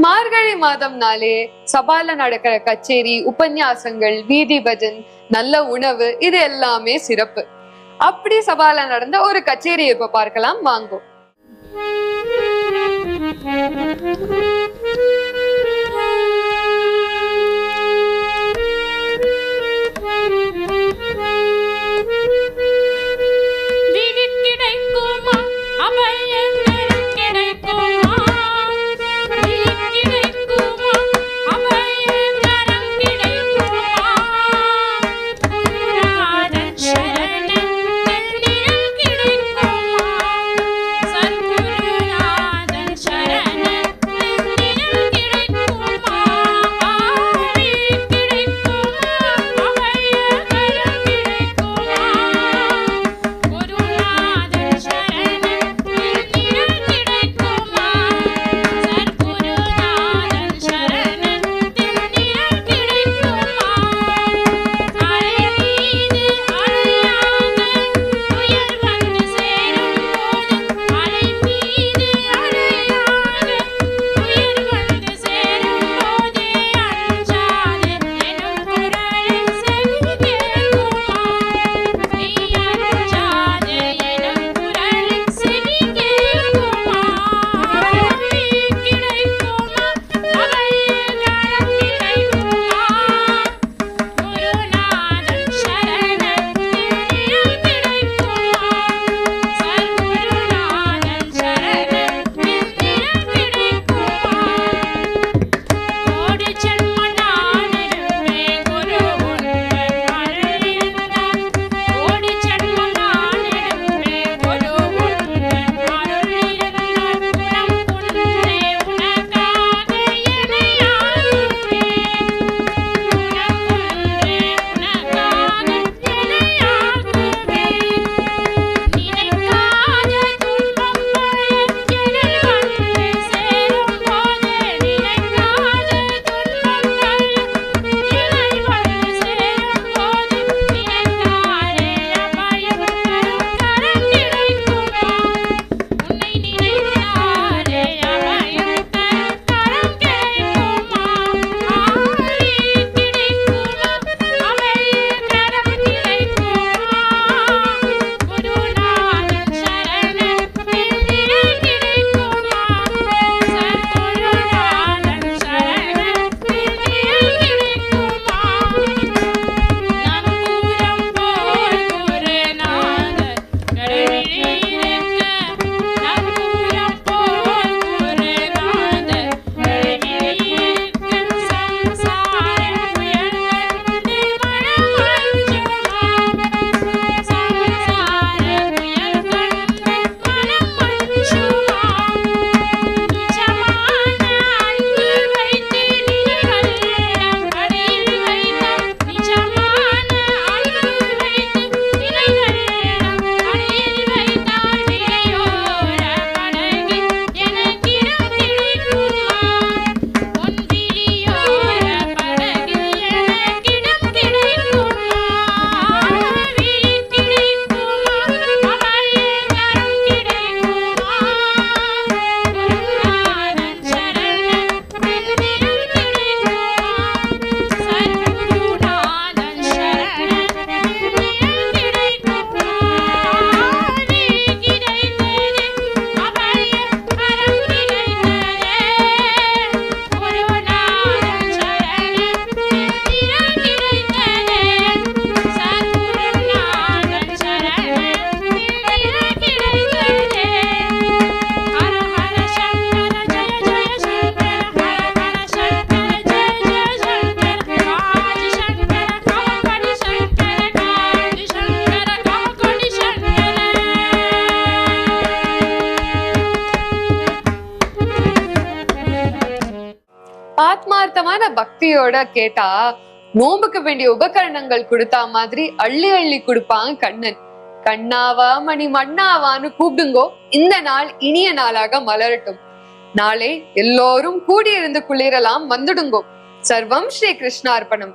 மார்கழி மாதம்னாலே சபால நடக்கிற கச்சேரி, உபன்யாசங்கள், வீதி பஜன், நல்ல உணவு, இது எல்லாமே சிறப்பு. அப்படி சபால நடந்த ஒரு கச்சேரி இப்ப பார்க்கலாம் வாங்கோ. ஆத்மார்த்தமான பக்தியோட கேட்டா நோம்புக்கு வேண்டிய உபகரணங்கள் கொடுத்தா மாதிரி அள்ளி அள்ளி கொடுப்பாங்க கண்ணன். கண்ணாவா மணி மண்ணாவான்னு கூப்பிடுங்கோ. இந்த நாள் இனிய நாளாக மலரட்டும். நாளை எல்லோரும் கூடியிருந்து குளிரலாம் வந்துடுங்கோ. சர்வம் ஸ்ரீ கிருஷ்ணார்ப்பணம்.